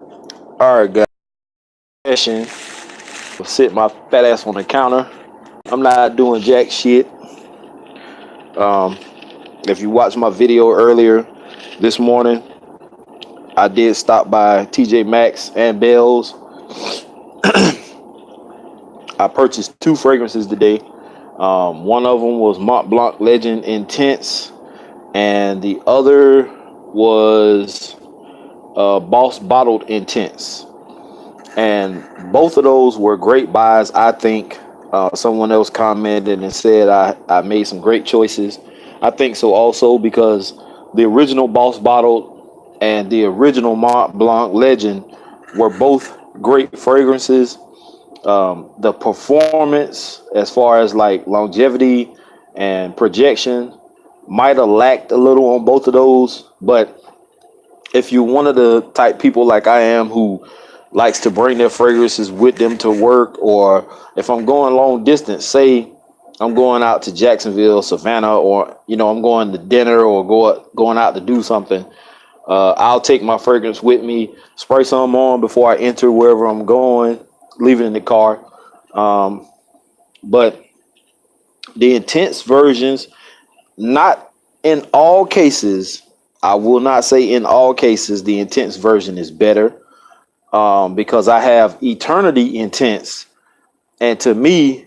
All right, guys. Session. Sit my fat ass on the counter. I'm not doing jack shit. Um, if you watched my video earlier this morning, I did stop by TJ Maxx and Bell's. I purchased two fragrances today. One of them was Mont Blanc Legend Intense, and the other was Boss Bottled Intense. And both of those were great buys, I think. Someone else commented and said I made some great choices. I think so also because the original Boss Bottled and the original Mont Blanc Legend were both great fragrances. The performance, as far as like longevity and projection, might have lacked a little on both of those. But if you're one of the type people like I am who likes to bring their fragrances with them to work, or if I'm going long distance, say I'm going out to Jacksonville, Savannah, or I'm going to dinner or going out to do something, I'll take my fragrance with me, spray some on before I enter wherever I'm going, leave it in the car. Um, but the intense versions, not in all cases, I will not say in all cases, the intense version is better, because I have Eternity Intense. And to me,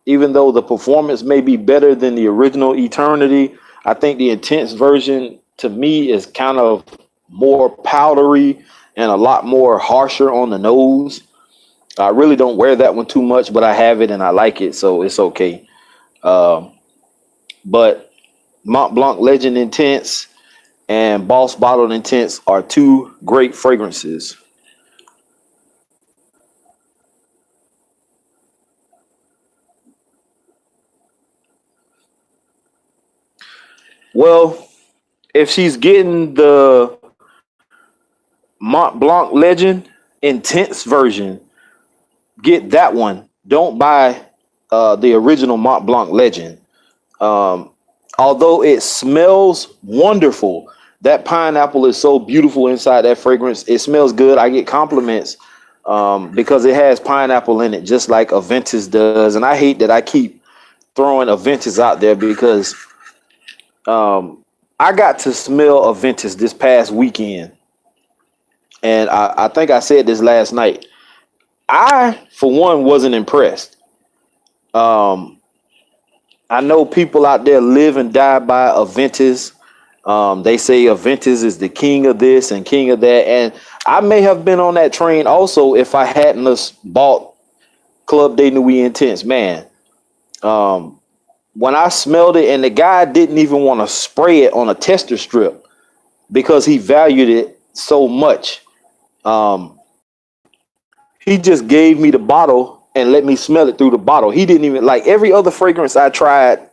even though the performance may be better than the original Eternity, I think the Intense version to me is kind of more powdery and a lot more harsher on the nose. I really don't wear that one too much, but I have it and I like it, so it's okay. Um, but Mont Blanc Legend Intense and Boss Bottled Intense are two great fragrances. Well, if she's getting the Mont Blanc Legend Intense version, get that one. Don't buy the original Mont Blanc Legend. Um, Although it smells wonderful, that pineapple is so beautiful inside that fragrance. It smells good. I get compliments because it has pineapple in it, just like Aventus does. And I hate that I keep throwing Aventus out there because um, I got to smell Aventus this past weekend, and I think I said this last night. I, for one, wasn't impressed. Um, I know people out there live and die by Aventus. They say Aventus is the king of this and king of that, and I may have been on that train also if I hadn't bought Club de Nuit Intense. Man, um, when I smelled it, and the guy didn't even want to spray it on a tester strip because he valued it so much. Um, he just gave me the bottle and let me smell it through the bottle. He didn't even like every other fragrance I tried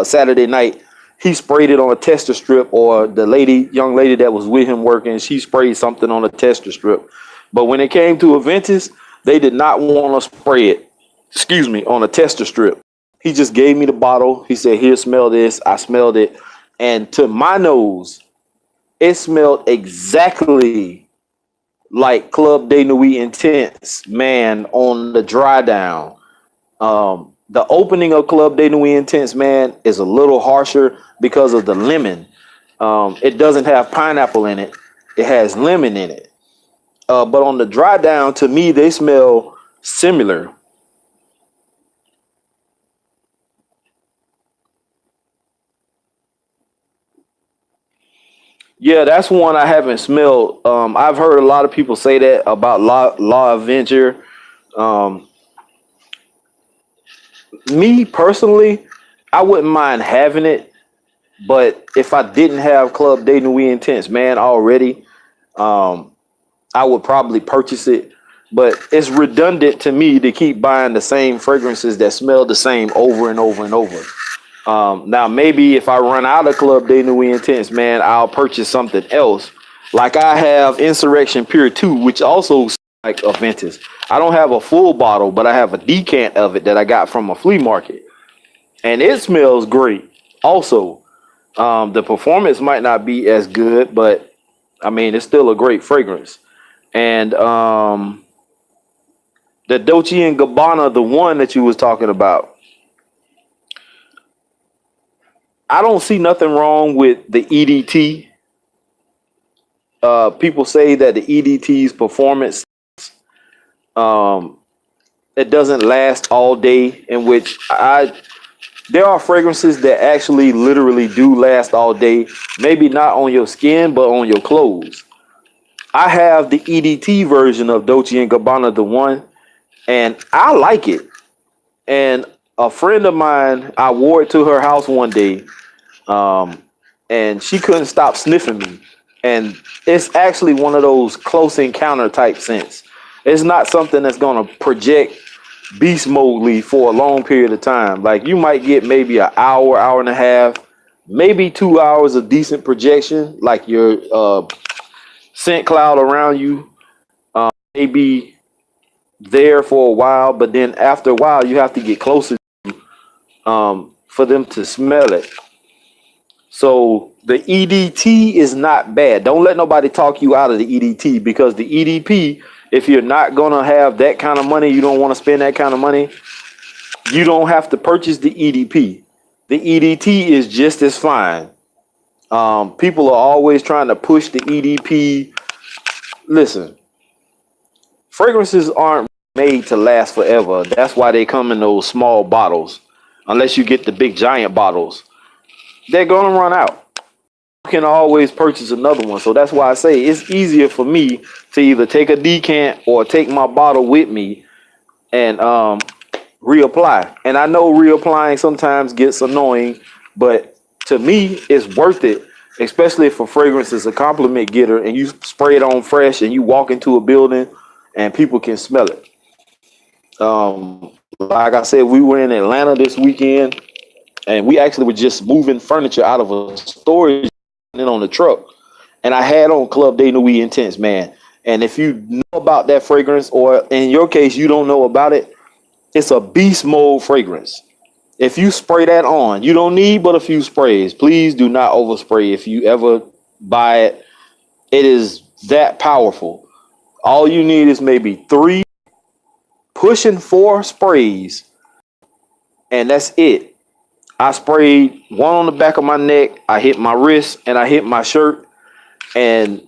Saturday night. He sprayed it on a tester strip, or the young lady that was with him working, she sprayed something on a tester strip. But when it came to Aventus, they did not want to spray it. Excuse me, on a tester strip. He just gave me the bottle. He said, "Here, smell this." I smelled it, and to my nose, it smelled exactly like Club de Nuit Intense, man, on the dry down. The opening of Club de Nuit Intense, man, is a little harsher because of the lemon. It doesn't have pineapple in it; it has lemon in it. But on the dry down, to me, they smell similar. Yeah, that's one I haven't smelled. I've heard a lot of people say that about Law Avenger. Um, Me personally, I wouldn't mind having it, but if I didn't have Club de Nuit Intense, man, already, um, I would probably purchase it. But it's redundant to me to keep buying the same fragrances that smell the same over and over and over. Now, maybe if I run out of Club de Nuit Intense, man, I'll purchase something else. Like I have Insurrection Pure 2, which also smells like Aventus. I don't have a full bottle, but I have a decant of it that I got from a flea market. And it smells great. Also, the performance might not be as good, but I mean, it's still a great fragrance. And the Dolce and Gabbana, the one that you was talking about, I don't see nothing wrong with the EDT. People say that the EDT's performance, um, it doesn't last all day. In which there are fragrances that actually literally do last all day. Maybe not on your skin, but on your clothes. I have the EDT version of Dolce and Gabbana, the one, and I like it. And a friend of mine, I wore it to her house one day, um, and she couldn't stop sniffing me. And it's actually one of those close encounter type scents. It's not something that's gonna project beast modely for a long period of time. Like you might get maybe an hour, hour and a half, maybe 2 hours of decent projection, like your scent cloud around you may be there for a while, but then after a while you have to get closer for them to smell it. So the EDT is not bad. Don't let nobody talk you out of the EDT, because the EDP, if you're not gonna have that kind of money, you don't want to spend that kind of money, you don't have to purchase the EDP. The EDT is just as fine. People are always trying to push the EDP. Listen, fragrances aren't made to last forever. That's why they come in those small bottles. Unless you get the big giant bottles, they're gonna run out. You can always purchase another one. So that's why I say it's easier for me to either take a decant or take my bottle with me and reapply. And I know reapplying sometimes gets annoying, but to me it's worth it, especially if a fragrance is a compliment getter and you spray it on fresh and you walk into a building and people can smell it. Like I said, we were in Atlanta this weekend, and we actually were just moving furniture out of a storage unit on the truck, and I had on Club De Nuit Intense, man. And if you know about that fragrance, or in your case you don't know about it, it's a beast mode fragrance. If you spray that on, you don't need but a few sprays. Please do not overspray if you ever buy it. It is that powerful. All you need is maybe 3, pushing 4 sprays, and that's it. I sprayed one on the back of my neck, I hit my wrist, and I hit my shirt. And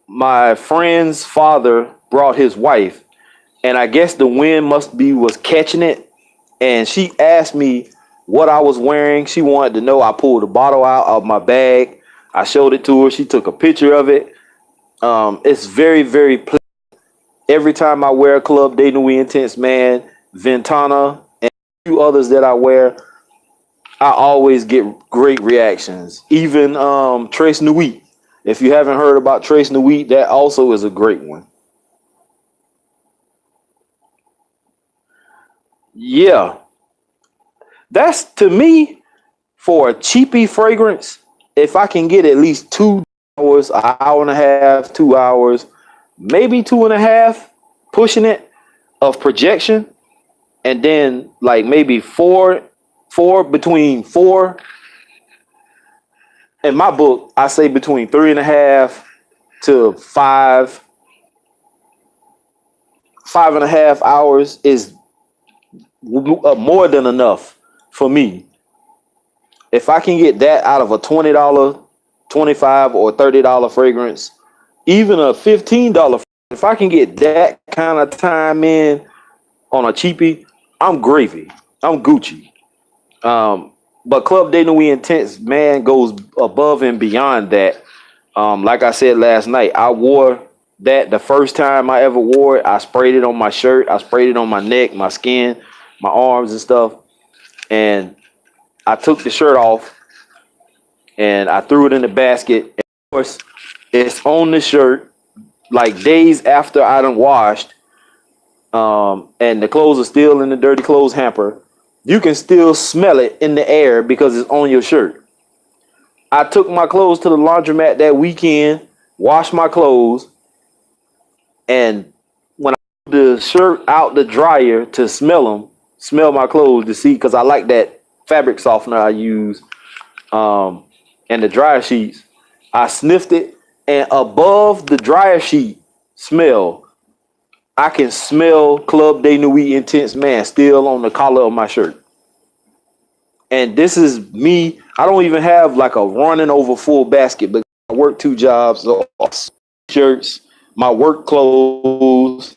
my friend's father brought his wife, and I guess the wind was catching it. And she asked me what I was wearing. She wanted to know. I pulled the bottle out of my bag. I showed it to her. She took a picture of it. It's very, very pleasant. Every time I wear Club De Nuit Intense, man, Ventana, and a few others that I wear, I always get great reactions. Even Trace Nuit. If you haven't heard about Trace Nuit, that also is a great one. Yeah, that's to me for a cheapy fragrance. If I can get at least 2 hours, an hour and a half, 2 hours, maybe 2.5, pushing it of projection, and then like maybe between 4. In my book, I say between 3.5 to 5.5 hours is more than enough for me. If I can get that out of a $20, 25 or $30 fragrance, even a $15, if I can get that kind of time in on a cheapie, I'm gravy. I'm Gucci. But Club De Nuit Intense, man, goes above and beyond that. Like I said last night, I wore that the first time I ever wore it. I sprayed it on my shirt. I sprayed it on my neck, my skin, my arms and stuff. And I took the shirt off and I threw it in the basket. And of course, it's on the shirt like days after I done washed. And the clothes are still in the dirty clothes hamper. You can still smell it in the air because it's on your shirt. I took my clothes to the laundromat that weekend, washed my clothes, and when I put the shirt out the dryer to smell my clothes to see, because I like that fabric softener I use, and the dryer sheets, I sniffed it, and above the dryer sheet smell. I can smell Club De Nuit Intense Man still on the collar of my shirt. And this is me. I don't even have like a running over full basket, but I work two jobs, so shirts, my work clothes,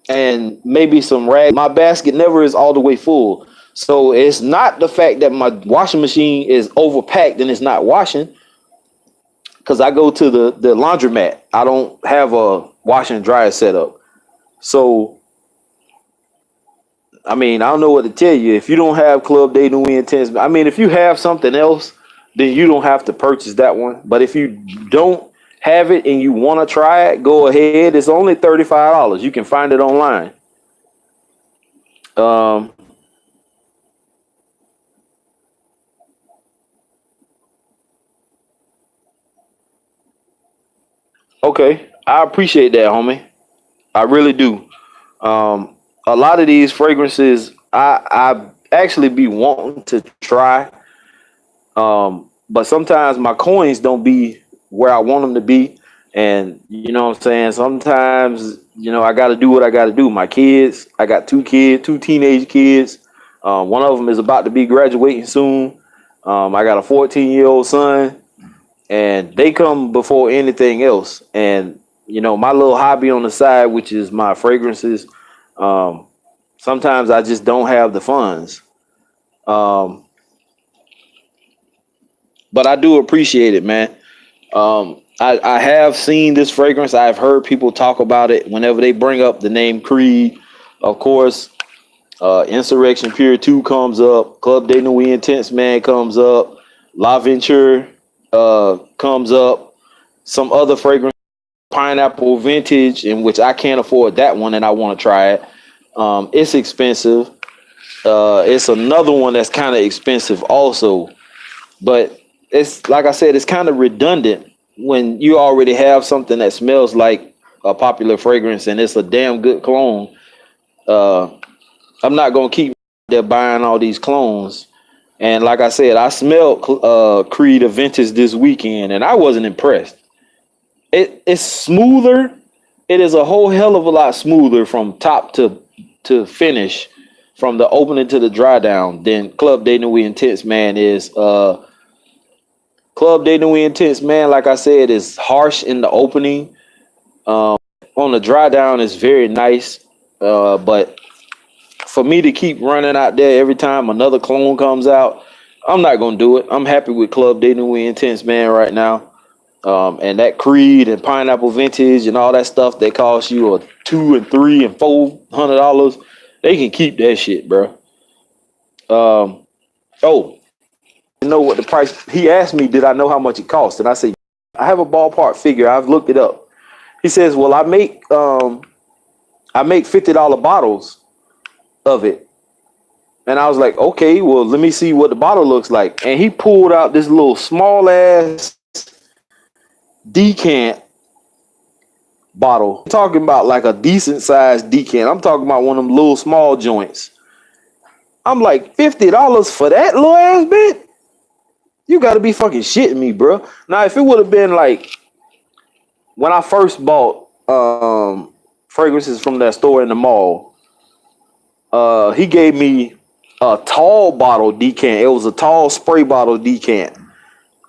and maybe some rags. My basket never is all the way full. So it's not the fact that my washing machine is overpacked and it's not washing, because I go to the laundromat. I don't have a washer and dryer set up. So I mean, I don't know what to tell you. If you don't have Club Day Nuit Intense, I mean, if you have something else, then you don't have to purchase that one. But if you don't have it and you want to try it, go ahead. It's only $35. You can find it online. Um, okay, I appreciate that, homie. I really do. A lot of these fragrances, I actually be wanting to try. But sometimes my coins don't be where I want them to be. And you know what I'm saying? Sometimes, I got to do what I got to do. My kids, I got two kids, two teenage kids. One of them is about to be graduating soon. I got a 14-year-old son, and they come before anything else. And, my little hobby on the side, which is my fragrances, um, sometimes I just don't have the funds. Um, but I do appreciate it, man. I have seen this fragrance. I've heard people talk about it whenever they bring up the name Creed. Of course, Insurrection Pure 2 comes up. Club De Nuit Intense Man comes up. La Venture comes up. Some other fragrance, Pineapple Vintage, in which I can't afford that one and I want to try it. It's expensive. It's another one that's kind of expensive also. But it's like I said, it's kind of redundant when you already have something that smells like a popular fragrance and it's a damn good clone. Uh, I'm not gonna keep there buying all these clones. And like I said, I smelled Creed Aventus this weekend and I wasn't impressed. It's smoother. It is a whole hell of a lot smoother from top to finish, from the opening to the dry down, than Club De Nuit Intense Man is. Club De Nuit Intense Man, like I said, is harsh in the opening. On the dry down, is very nice. But for me to keep running out there every time another clone comes out, I'm not gonna do it. I'm happy with Club De Nuit Intense Man right now. And that Creed and Pineapple Vintage and all that stuff that costs you a $200 and $400, they can keep that shit, bro. Oh, you know what the price? He asked me, did I know how much it cost? And I said, I have a ballpark figure. I've looked it up. He says, well, I make $50 bottles of it. And I was like, okay, well, let me see what the bottle looks like. And he pulled out this little small ass decant bottle. I'm talking about like a decent sized decant. I'm talking about one of them little small joints. I'm like, $50 for that little ass bit? You got to be fucking shitting me, bro. Now, if it would have been like when I first bought fragrances from that store in the mall, he gave me a tall bottle decant. It was a tall spray bottle decant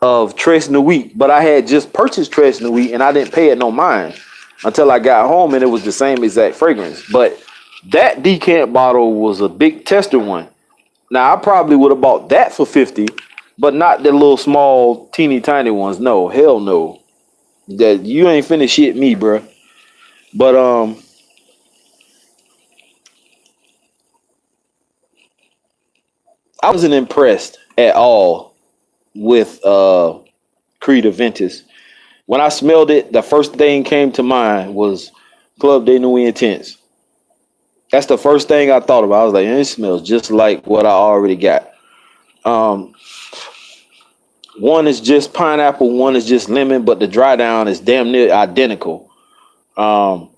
of Tres Nuit, but I had just purchased Tres Nuit and I didn't pay it no mind until I got home and it was the same exact fragrance. But that decant bottle was a big tester one. Now I probably would have bought that for 50, but not the little small teeny tiny ones. No, hell no. That you ain't finna shit me, bro. But I wasn't impressed at all with Creed Aventus. When I smelled it, the first thing came to mind was Club De Nuit Intense. That's the first thing I thought about. I was like, it smells just like what I already got. Um, One is just pineapple, one is just lemon, but the dry down is damn near identical. Um,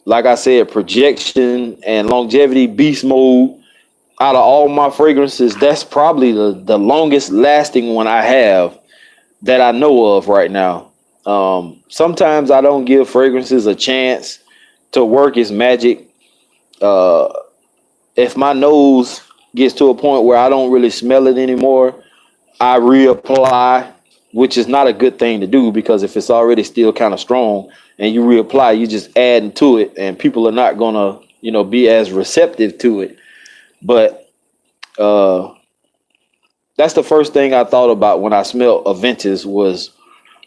like I said, projection and longevity, beast mode. Out of all my fragrances, that's probably the longest lasting one I have that I know of right now. Sometimes I don't give fragrances a chance to work its magic. Uh, if my nose gets to a point where I don't really smell it anymore, I reapply, which is not a good thing to do because if it's already still kind of strong and you reapply, you just adding to it, and people are not gonna, be as receptive to it. But uh, that's the first thing I thought about when I smelled Aventus was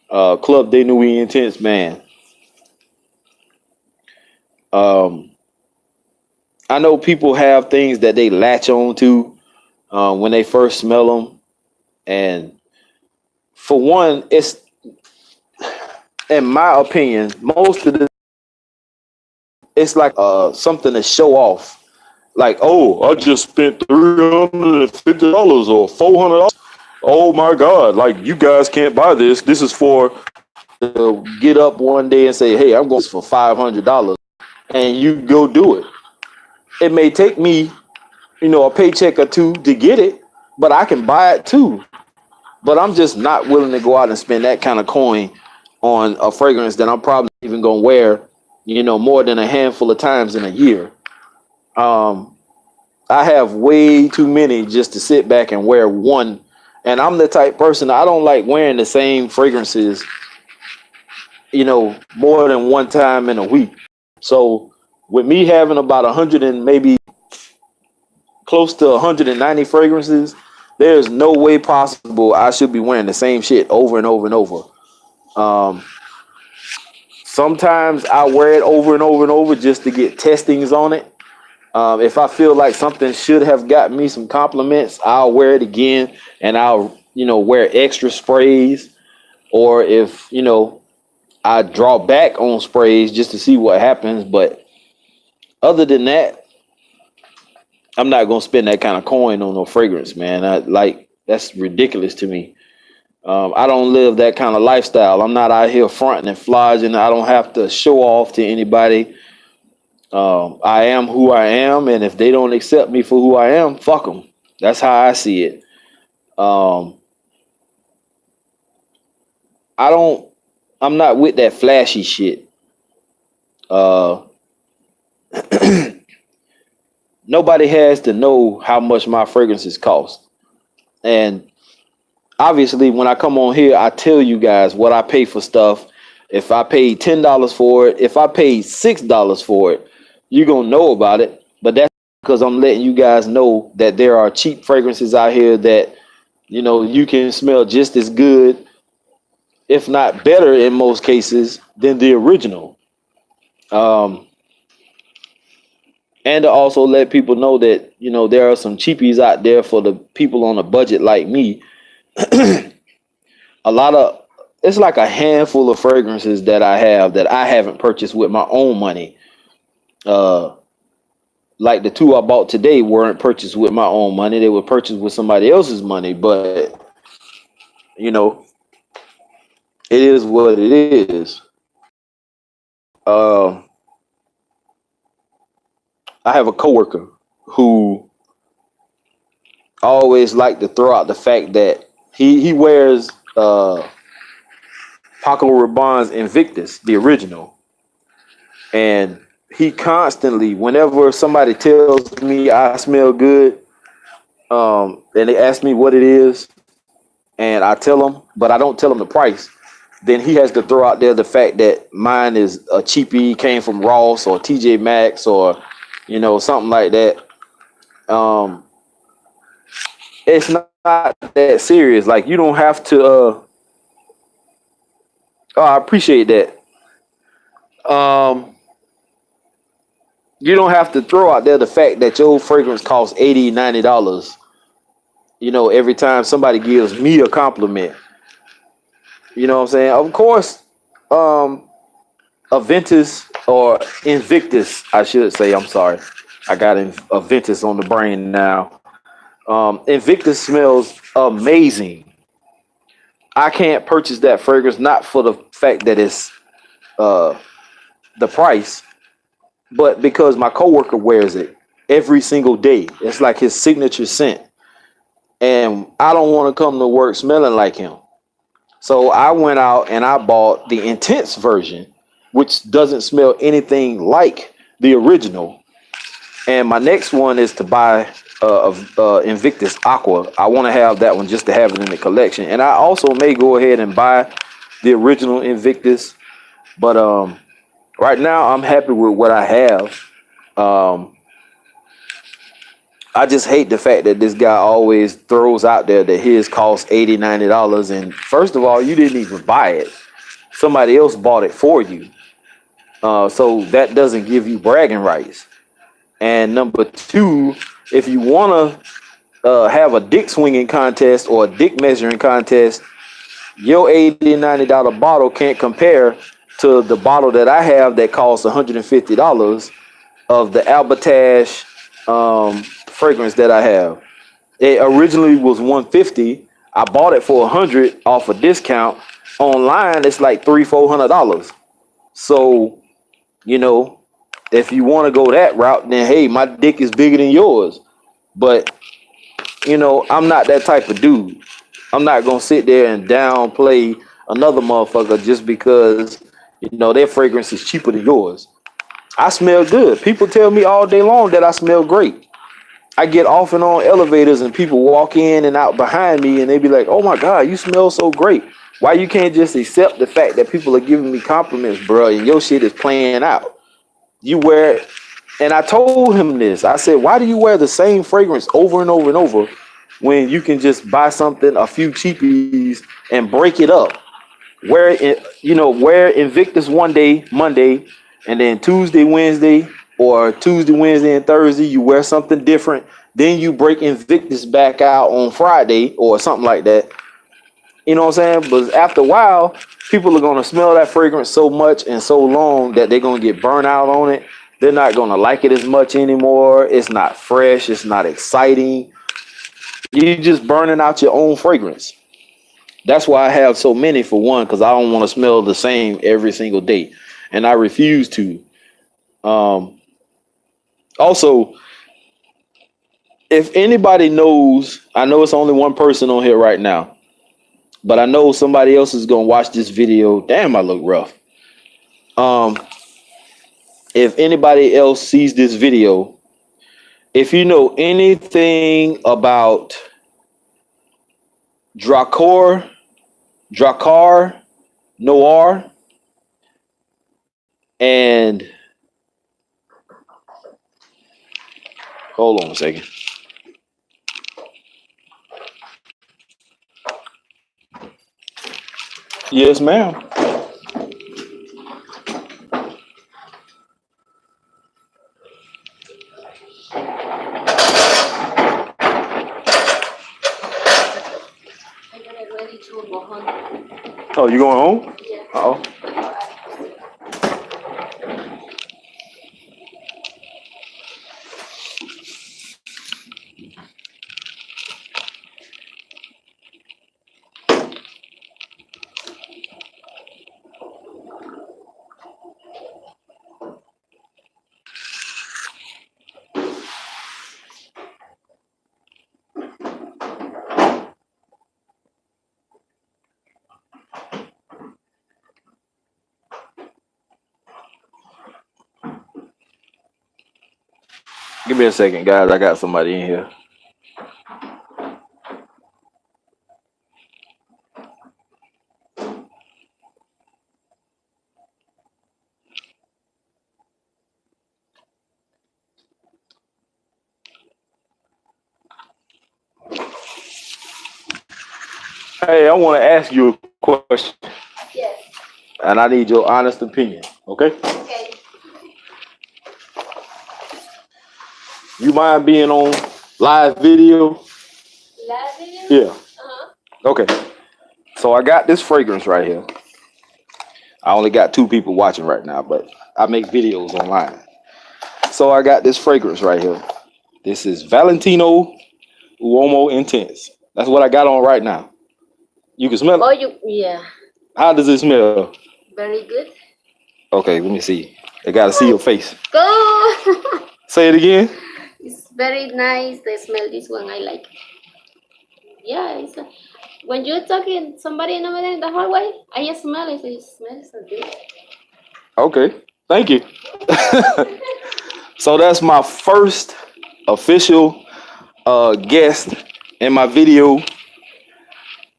Club de Nuit Intense. Man, um, I know people have things that they latch on to when they first smell them, and for one, it's in my opinion, most of the it's like something to show off. Like, oh, I just spent $350 or $400. Oh my God! Like you guys can't buy this. This is for get up one day and say, hey, I'm going for $500, and you go do it. It may take me, a paycheck or two to get it, but I can buy it too. But I'm just not willing to go out and spend that kind of coin on a fragrance that I'm probably even gonna wear, more than a handful of times in a year. Um, I have way too many just to sit back and wear one. And I'm the type person I don't like wearing the same fragrances, more than one time in a week. So with me having about 100 and maybe close to 190 fragrances, there's no way possible I should be wearing the same shit over and over and over. Um, Sometimes I wear it over and over and over just to get testings on it. If I feel like something should have gotten me some compliments, I'll wear it again and I'll, wear extra sprays. Or if, I draw back on sprays just to see what happens. But other than that, I'm not gonna spend that kind of coin on no fragrance, man. That's ridiculous to me. I don't live that kind of lifestyle. I'm not out here fronting and flogging. I don't have to show off to anybody. I am who I am, and if they don't accept me for who I am, fuck them. That's how I see it. Um, I don't. I'm not with that flashy shit. Uh, Nobody has to know how much my fragrances cost, and obviously, when I come on here, I tell you guys what I pay for stuff. If I paid $10 for it, if I paid $6 for it, you're gonna know about it. But that's because I'm letting you guys know that there are cheap fragrances out here that you can smell just as good, if not better in most cases, than the original. Um, and to also let people know that there are some cheapies out there for the people on a budget like me. A lot of It's like a handful of fragrances that I have that I haven't purchased with my own money. Uh, like the two I bought today weren't purchased with my own money; they were purchased with somebody else's money. But you know, it is what it is. Uh, I have a coworker who always like to throw out the fact that he wears Paco Rabanne's Invictus, the original, and he constantly, whenever somebody tells me I smell good, and they ask me what it is, and I tell them, but I don't tell them the price, then he has to throw out there the fact that mine is a cheapie, came from Ross or TJ Maxx or something like that. Um, it's not that serious. Like you don't have to. Oh, I appreciate that. Um, you don't have to throw out there the fact that your fragrance costs $80, $90. Every time somebody gives me a compliment. You know what I'm saying? Of course, um, Aventus or Invictus, I should say. I'm sorry, I got Aventus on the brain now. Invictus smells amazing. I can't purchase that fragrance not for the fact that it's uh, the price, but because my coworker wears it every single day. It's like his signature scent, and I don't want to come to work smelling like him. So I went out and I bought the intense version, which doesn't smell anything like the original. And my next one is to buy Invictus Aqua. I want to have that one just to have it in the collection. And I also may go ahead and buy the original Invictus, but right now I'm happy with what I have. Um, I just hate the fact that this guy always throws out there that his costs $80, $90. And first of all, you didn't even buy it. Somebody else bought it for you. So that doesn't give you bragging rights. And number two, if you want to have a dick swinging contest or a dick measuring contest, your $80, $90 bottle can't compare to the bottle that I have that costs $150 of the Albertash fragrance that I have. It originally was $150. I bought it for $100 off a discount. Online, it's like $300-$400. So, you know, if you want to go that route, then hey, my dick is bigger than yours. But you know, I'm not that type of dude. I'm not gonna sit there and downplay another motherfucker just because you know their fragrance is cheaper than yours. I smell good. People tell me all day long that I smell great. I get off and on elevators and people walk in and out behind me and they be like, "Oh my God, you smell so great." Why you can't just accept the fact that people are giving me compliments, bro, and your shit is playing out? You wear, and I told him this. I said, "Why do you wear the same fragrance over and over and over when you can just buy something, a few cheapies, and break it up? Wear it, you know, wear Invictus one day, Monday, and then Tuesday, Wednesday, or Tuesday, Wednesday, and Thursday, you wear something different. Then you break Invictus back out on Friday or something like that. You know what I'm saying? But after a while, people are gonna smell that fragrance so much and so long that they're gonna get burnt out on it. They're not gonna like it as much anymore. It's not fresh. It's not exciting. You're just burning out your own fragrance. That's why I have so many for one, because I don't want to smell the same every single day, and I refuse to. Um, Also, if anybody knows, I know it's only one person on here right now, but I know somebody else is gonna watch this video. Damn, I look rough. Um, if anybody else sees this video, if you know anything about Drakkar Noir, and hold on a second. Yes, ma'am. Oh, you going home? Oh, give me a second, guys. I got somebody in here. Hey, I want to ask you a question, and I need your honest opinion. Okay? You mind being on live video? Yeah. Okay. So I got this fragrance right here. I only got 2 people watching right now, but I make videos online. So I got this fragrance right here. This is Valentino Uomo Intense. That's what I got on right now. You can smell it. Yeah. How does it smell? Very good. Okay, let me see. I gotta see your face. Go. Say it again. It's very nice. The smell this one I like. Yeah, When you're talking somebody over there in the hallway, I just smell it. So it smells so good. Okay, thank you. So that's my first official guest in my video,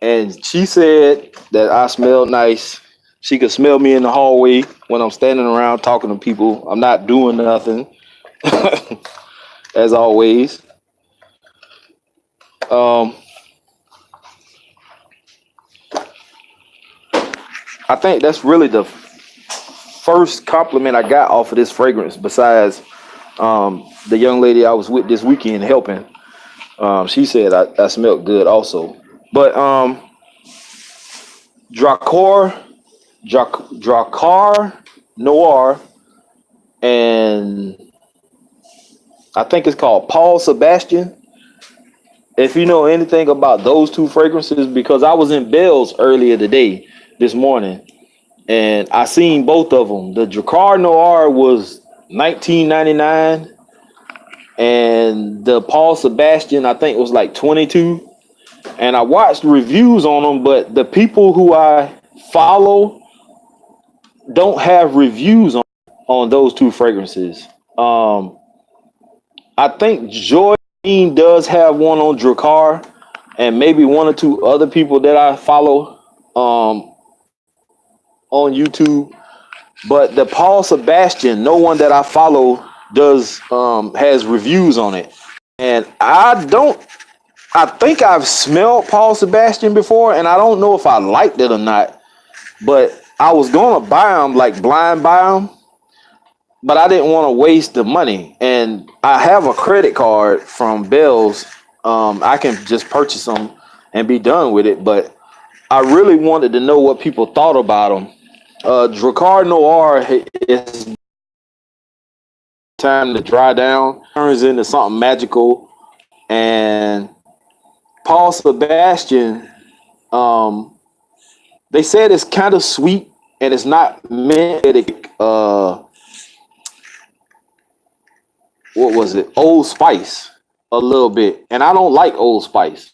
and she said that I smelled nice. She could smell me in the hallway when I'm standing around talking to people. I'm not doing nothing, as always. Um, I think that's really the first compliment I got off of this fragrance, besides the young lady I was with this weekend helping. She said I smelled good also. But Dracar, Dracar Noir, and I think it's called Paul Sebastian. If you know anything about those two fragrances, because I was in Bell's earlier today, this morning, and I seen both of them. The Dracar Noir was 19.99, and the Paul Sebastian I think was like 22. And I watched reviews on them, but the people who I follow don't have reviews on those two fragrances. Um, I think Joy does have one on Dracar, and maybe one or two other people that I follow on YouTube. But the Paul Sebastian, no one that I follow does has reviews on it. And I think I've smelled Paul Sebastian before, and I don't know if I liked it or not. But I was gonna buy them, like blind buy them, but I didn't want to waste the money. And I have a credit card from Bell's. I can just purchase them and be done with it. But I really wanted to know what people thought about them. Dracar Noir is time to dry down, turns into something magical, and Paul Sebastian, they said it's kind of sweet and it's not meant what was it? Old Spice a little bit. And I don't like Old Spice.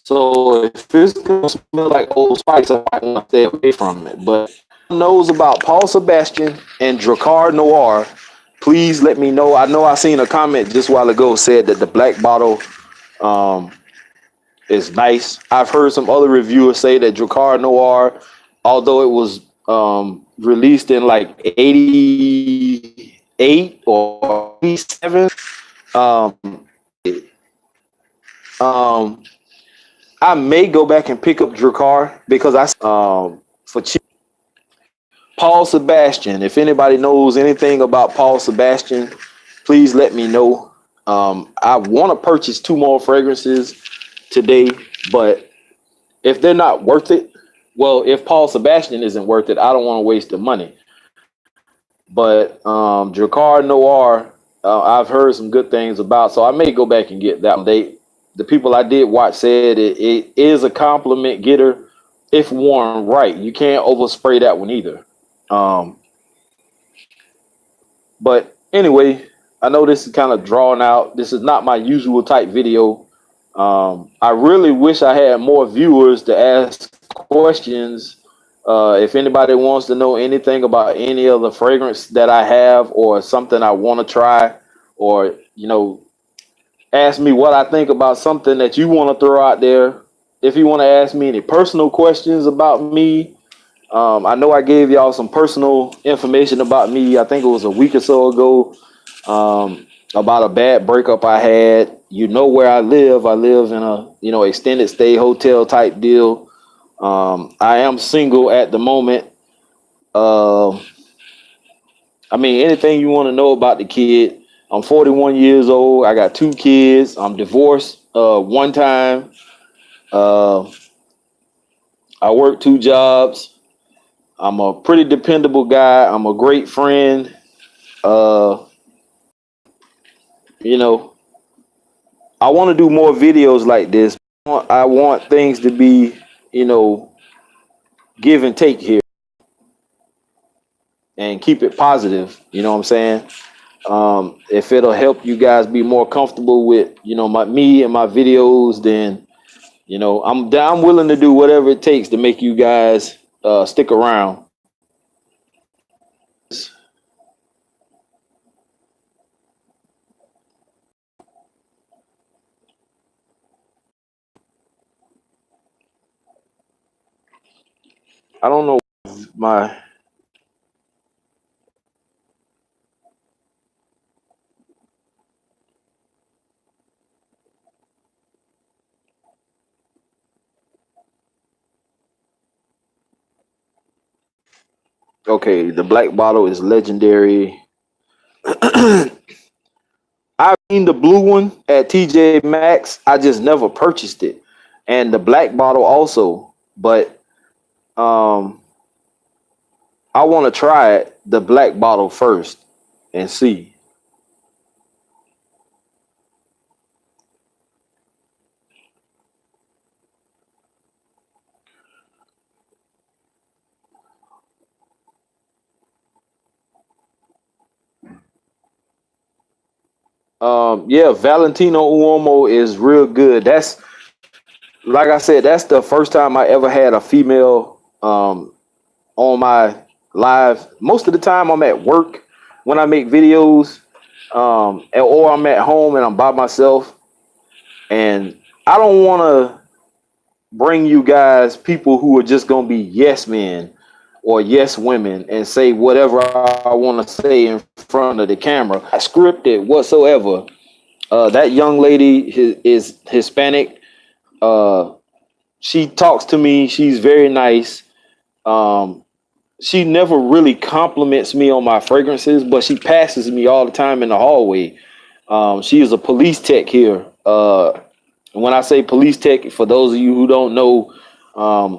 So if it's gonna smell like Old Spice, I might want to stay away from it. But who knows about Paul Sebastian and Dracar Noir, please let me know. I know I seen a comment just a while ago said that the black bottle um is nice. I've heard some other reviewers say that Dracar Noir, although it was released in like 88 or 87, um, um, I may go back and pick up Dracar because for cheap. Paul Sebastian. If anybody knows anything about Paul Sebastian, please let me know. I want to purchase two more fragrances today, but if they're not worth it, well, if Paul Sebastian isn't worth it, I don't want to waste the money. But Dracar Noir, I've heard some good things about, so I may go back and get that one. The people I did watch said it is a compliment getter if worn right. You can't overspray that one either. Um, but anyway, I know this is kind of drawn out. This is not my usual type video. I really wish I had more viewers to ask questions. If anybody wants to know anything about any of the fragrance that I have or something I want to try, or ask me what I think about something that you want to throw out there. If you want to ask me any personal questions about me, I know I gave y'all some personal information about me. I think it was a week or so ago, about a bad breakup I had. You know where I live. I live in a extended stay hotel type deal. I am single at the moment. Uh, I mean, anything you want to know about the kid. I'm 41 years old. I got two kids. I'm divorced one time. Uh, I work two jobs. I'm a pretty dependable guy. I'm a great friend. Uh, you know, I want to do more videos like this. I want things to be, give and take here and keep it positive. You know what I'm saying? If it'll help you guys be more comfortable with, me and my videos, then You know, I'm willing to do whatever it takes to make you guys stick around. I don't know my okay. The black bottle is legendary. I've seen the blue one at TJ Maxx. I just never purchased it, and the black bottle also. But um, I want to try it, the black bottle first, and see. Yeah, Valentino Uomo is real good. That's like I said, that's the first time I ever had a female on my live. Most of the time, I'm at work when I make videos, or I'm at home and I'm by myself, and I don't want to bring you guys people who are just gonna be yes men or yes women and say whatever I want to say in front of the camera, I scripted whatsoever. That young lady is Hispanic. Uh, she talks to me. She's very nice. Um, she never really compliments me on my fragrances, but she passes me all the time in the hallway. She is a police tech here. When I say police tech, for those of you who don't know,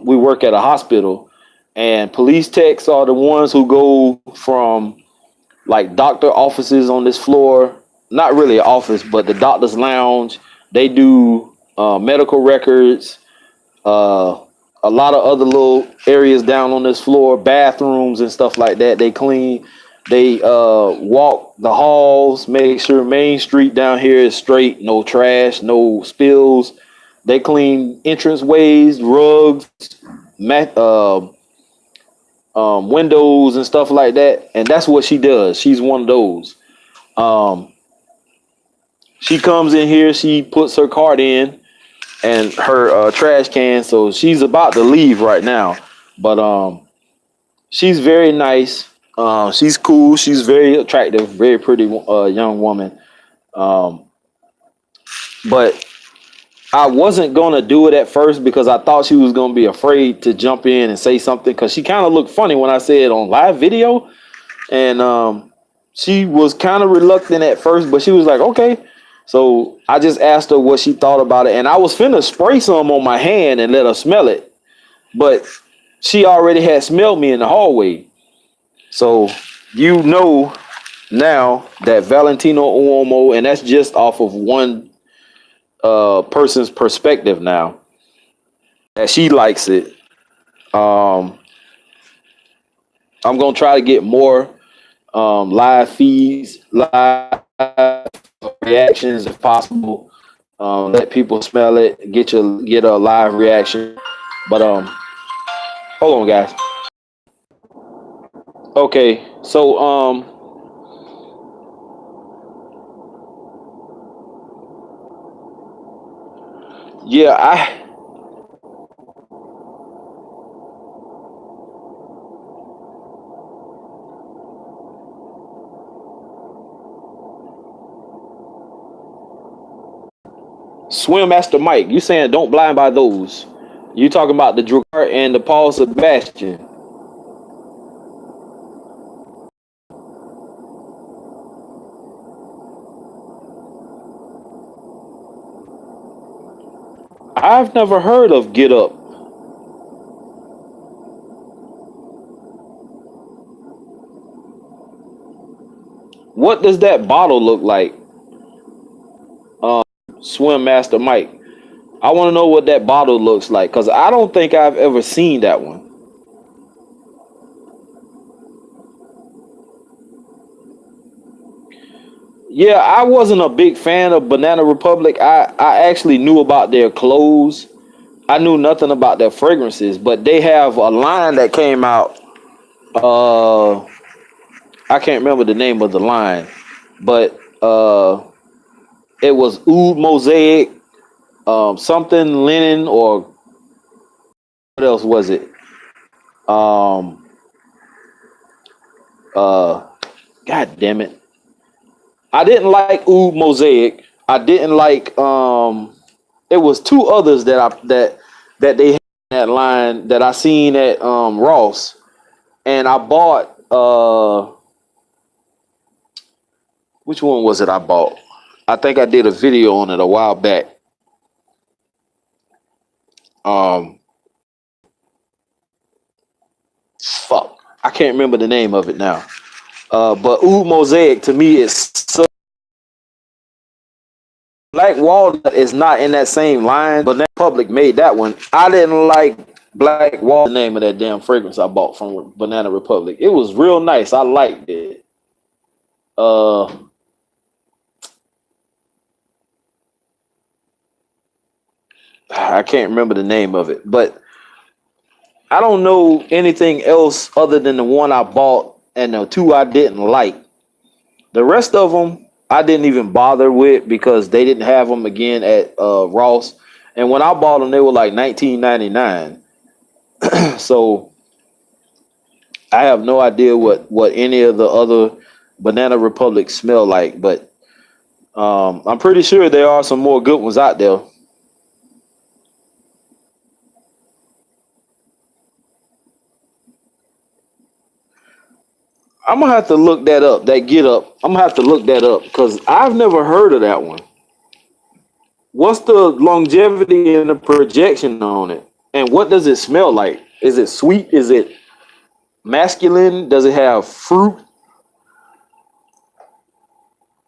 we work at a hospital, and police techs are the ones who go from like doctor offices on this floor, not really an office, but the doctor's lounge. They do medical records, uh, a lot of other little areas down on this floor, bathrooms and stuff like that. They clean. They walk the halls, make sure Main Street down here is straight, no trash, no spills. They clean entrance ways, rugs, mat, windows and stuff like that. And that's what she does. She's one of those. Um, she comes in here, she puts her card in and her trash can. So she's about to leave right now. But she's very nice. She's cool. She's very attractive, very pretty young woman. Um, but I wasn't gonna do it at first because I thought she was gonna be afraid to jump in and say something because she kind of looked funny when I said on live video, and she was kind of reluctant at first, but she was like, okay. So I just asked her what she thought about it, and I was finna spray some on my hand and let her smell it, but she already had smelled me in the hallway. So you know now that Valentino Uomo, and that's just off of one person's perspective now, that she likes it. Um, I'm gonna try to get more live feeds, live reactions if possible. Let people smell it, get a live reaction. But hold on, guys. Okay, so yeah, Swim Master Mike, you saying don't blind by those? You talking about the Dracar and the Paul Sebastian? I've never heard of Get Up. What does that bottle look like? Swim Master Mike. I want to know what that bottle looks like because I don't think I've ever seen that one. Yeah, I wasn't a big fan of Banana Republic. I actually knew about their clothes. I knew nothing about their fragrances, but they have a line that came out. Uh, I can't remember the name of the line, but it was Oud Mosaic, something linen, or what else was it? Um, uh, God damn it! I didn't like Oud Mosaic. I didn't like. It was two others that they had in that line that I seen at Ross, and I bought. Which one was it I bought? I think I did a video on it a while back. Um, Fuck, I can't remember the name of it now. But Oud Mosaic to me is so. Black Walnut is not in that same line, but that Public made that one. I didn't like Black Walnut, the name of that damn fragrance I bought from Banana Republic. It was real nice. I liked it. Uh, I can't remember the name of it, but I don't know anything else other than the one I bought and the two I didn't like. The rest of them I didn't even bother with because they didn't have them again at Ross. And when I bought them, they were like 19.99. So I have no idea what any of the other Banana Republic smell like, but I'm pretty sure there are some more good ones out there. I'm gonna have to look that up. That Get Up. I'm gonna have to look that up because I've never heard of that one. What's the longevity and the projection on it? And what does it smell like? Is it sweet? Is it masculine? Does it have fruit?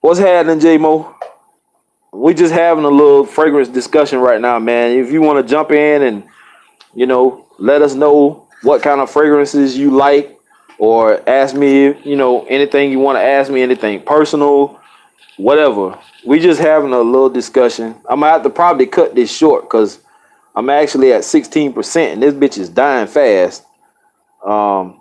What's happening, J Mo? We just having a little fragrance discussion right now, man. If you want to jump in and let us know what kind of fragrances you like, or ask me, anything you want to ask me, anything personal, whatever. We just having a little discussion. I'm gonna have to probably cut this short because I'm actually at 16% and this bitch is dying fast. Um,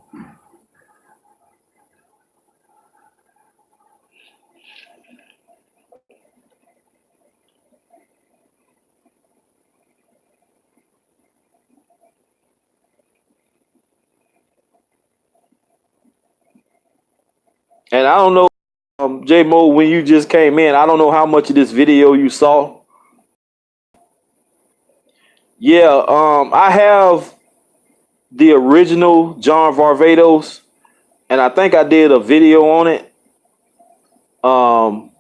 and I don't know, J Mo, when you just came in, I don't know how much of this video you saw. Yeah, I have the original John Varvatos, and I think I did a video on it. Um,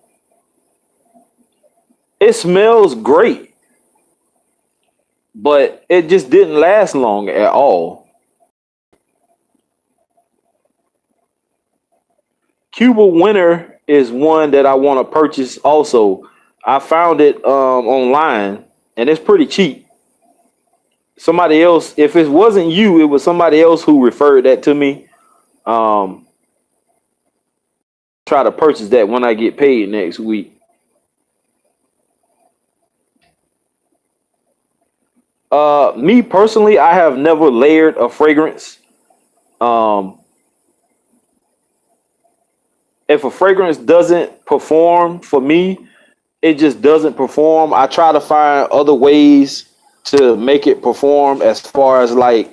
it smells great, but it just didn't last long at all. Cuba Winter is one that I want to purchase also. I found it online and it's pretty cheap. Somebody else, if it wasn't you, it was somebody else who referred that to me. Um, Try to purchase that when I get paid next week. Me personally, I have never layered a fragrance. Um, if a fragrance doesn't perform for me, it just doesn't perform. I try to find other ways to make it perform, as far as like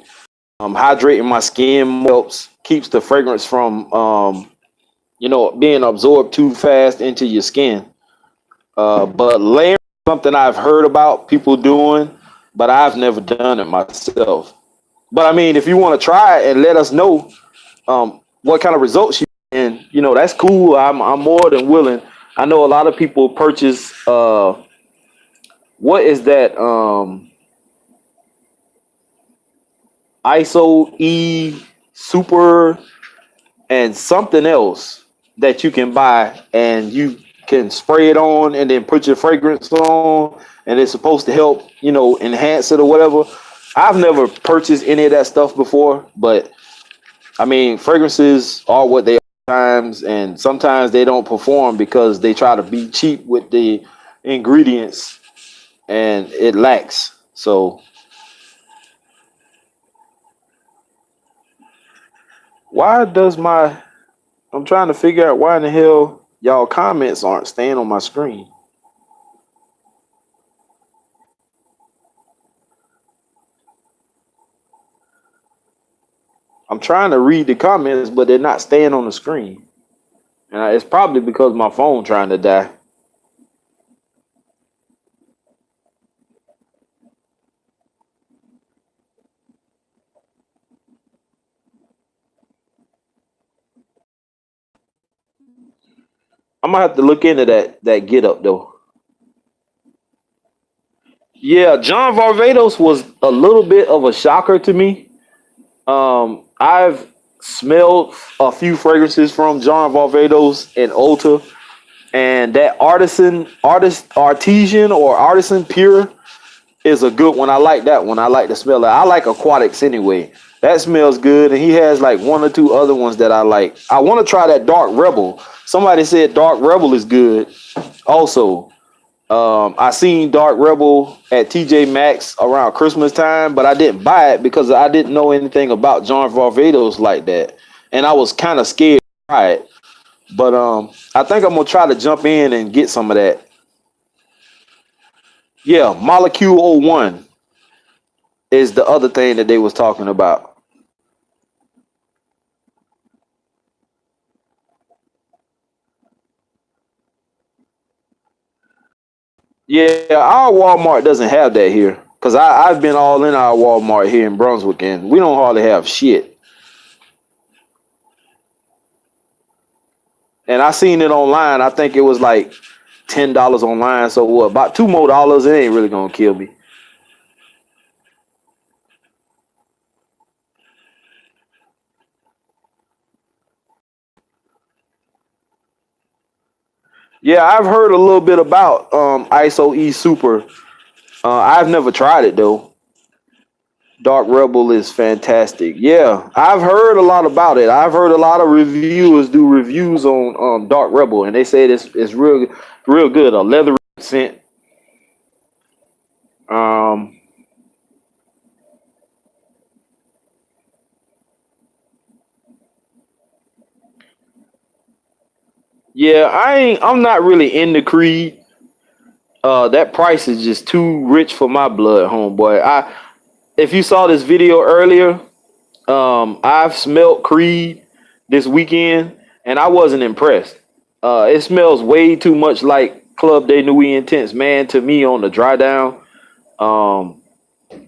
hydrating my skin helps, keeps the fragrance from being absorbed too fast into your skin. But layering is something I've heard about people doing, but I've never done it myself. But I mean, if you want to try it and let us know what kind of results you, and that's cool. I'm more than willing. I know a lot of people purchase what is that ISO E Super and something else that you can buy, and you can spray it on and then put your fragrance on, and it's supposed to help enhance it or whatever. I've never purchased any of that stuff before, but I mean, fragrances are what they are times, and sometimes they don't perform because they try to be cheap with the ingredients and it lacks. So Why does my I'm trying to figure out why in the hell y'all comments aren't staying on my screen. I'm trying to read the comments, but they're not staying on the screen. And it's probably because my phone trying to die. I'm gonna have to look into that get up though. Yeah, John Varvatos was a little bit of a shocker to me. I've smelled a few fragrances from John Varvatos and Ulta, and that artesian or artisan pure is a good one. I like that one. I like the smell. I like aquatics anyway. That smells good, and he has like one or two other ones that I like. I want to try that Dark Rebel. Somebody said Dark Rebel is good. Also, I seen Dark Rebel at TJ Maxx around Christmas time, but I didn't buy it because I didn't know anything about John Varvatos like that, and I was kind of scared to try it. But I think I'm gonna try to jump in and get some of that. Yeah, Molecule oh 01 is the other thing that they was talking about. Yeah, our Walmart doesn't have that here. Cause I've been all in our Walmart here in Brunswick, and we don't hardly have shit. And I seen it online. I think it was like $10 online. So what? About $2 more. It ain't really gonna kill me. Yeah, I've heard a little bit about ISO E Super. I've never tried it though. Dark Rebel is fantastic. Yeah, I've heard a lot about it. I've heard a lot of reviewers do reviews on Dark Rebel, and they said it's real good. A leathery scent. Um, yeah, I'm not really into Creed. That price is just too rich for my blood, homeboy. If you saw this video earlier, I've smelt Creed this weekend, and I wasn't impressed. It smells way too much like Club de Nuit Intense, man, to me on the dry down. Um,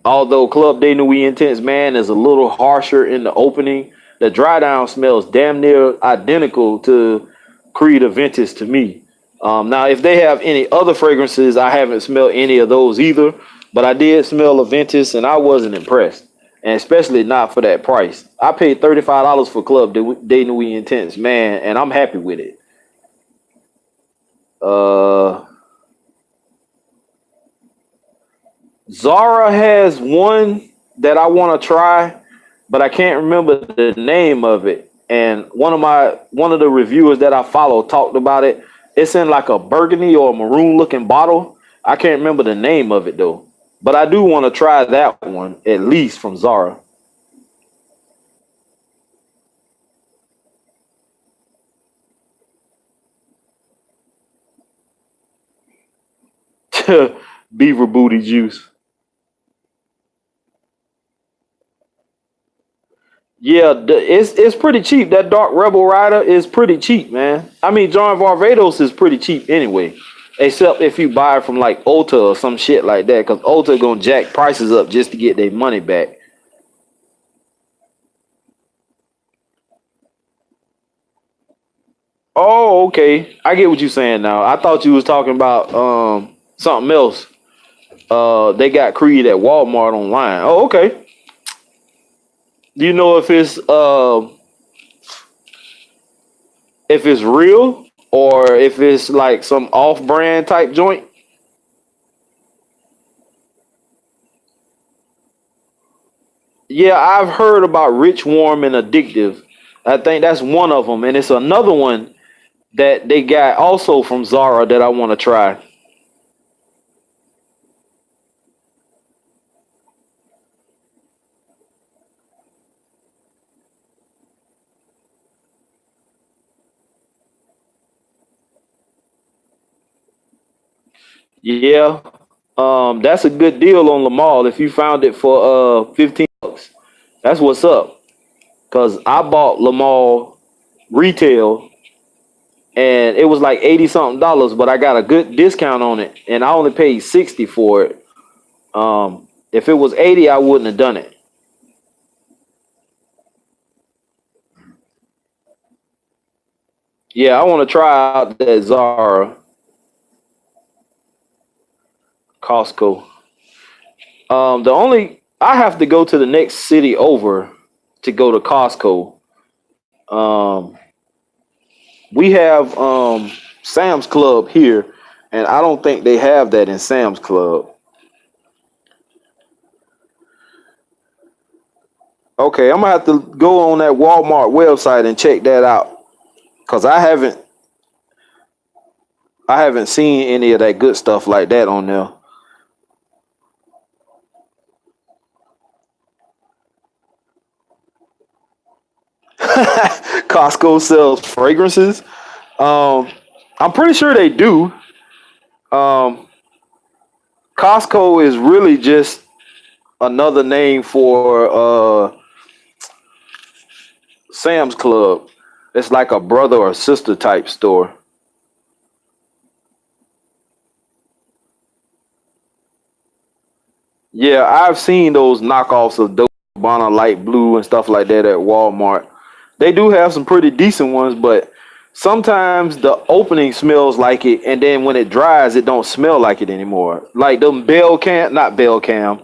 Although Club de Nuit Intense, man, is a little harsher in the opening, the dry down smells damn near identical to Creed Aventus to me. Now, if they have any other fragrances, I haven't smelled any of those either, but I did smell Aventus and I wasn't impressed, and especially not for that price. I paid $35 for Club de Nuit Intense, man, and I'm happy with it. Uh, Zara has one that I want to try, but I can't remember the name of it. And one of the reviewers that I follow talked about it. It's in like a burgundy or maroon looking bottle. I can't remember the name of it though. But I do want to try that one at least from Zara. Beaver booty juice. Yeah, it's pretty cheap. That Dark Rebel Rider is pretty cheap, man. I mean, John Varvatos is pretty cheap anyway, except if you buy it from like Ulta or some shit like that, because Ulta gonna jack prices up just to get their money back. Oh, okay, I get what you're saying now. I thought you was talking about something else. They got Creed at Walmart online. Oh, okay. Do you know if it's real or if it's like some off-brand type joint? Yeah, I've heard about Rich, Warm, and Addictive. I think that's one of them, and it's another one that they got also from Zara that I want to try. Yeah. That's a good deal on Lamar if you found it for 15 bucks. That's what's up. Cause I bought Lamar retail and it was like 80 something dollars, but I got a good discount on it and I only paid 60 for it. If it was 80, I wouldn't have done it. Yeah, I want to try out that Zara Costco. The only I have to go to the next city over to go to Costco. Um, we have Sam's Club here, and I don't think they have that in Sam's Club. Okay, I'm gonna have to go on that Walmart website and check that out because I haven't seen any of that good stuff like that on there. Costco sells fragrances. Um, I'm pretty sure they do. Um, Costco is really just another name for Sam's Club. It's like a brother or sister type store. Yeah, I've seen those knockoffs of Dolce & Gabbana Light Blue and stuff like that at Walmart. They do have some pretty decent ones, but sometimes the opening smells like it, and then when it dries, it don't smell like it anymore. Like them Bell Cam, not Bell Cam.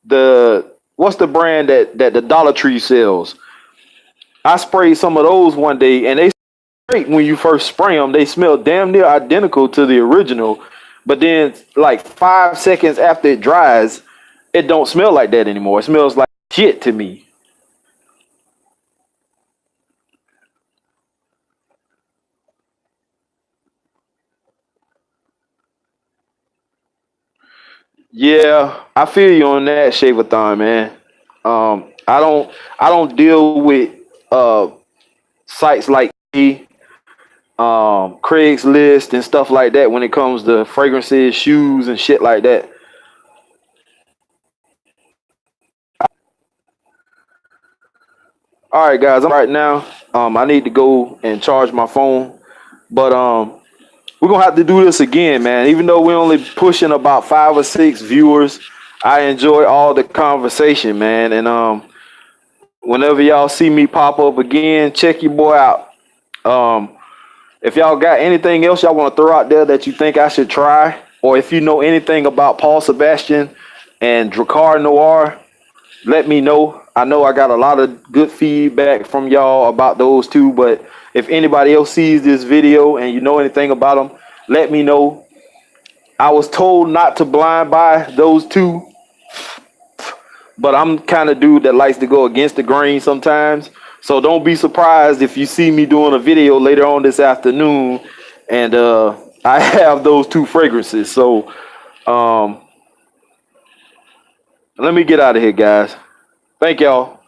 The what's the brand that the Dollar Tree sells? I sprayed some of those one day, and they great when you first spray them. They smell damn near identical to the original, but then like 5 seconds after it dries, it don't smell like that anymore. It smells like shit to me. Yeah, I feel you on that, Shavathon, man. I don't deal with uh sites like Craigslist and stuff like that when it comes to fragrances, shoes, and shit like that. All right, guys, I'm right now. I need to go and charge my phone, but we're gonna have to do this again, man. Even though we're only pushing about 5 or 6 viewers, I enjoy all the conversation, man. And whenever y'all see me pop up again, check your boy out. Um, if y'all got anything else y'all want to throw out there that you think I should try, or if you know anything about Paul Sebastian and Dracar Noir, let me know. I know I got a lot of good feedback from y'all about those two, but if anybody else sees this video and you know anything about them, let me know. I was told not to blind buy those two, but I'm kind of dude that likes to go against the grain sometimes. So don't be surprised if you see me doing a video later on this afternoon and I have those two fragrances. So um, let me get out of here, guys. Thank y'all.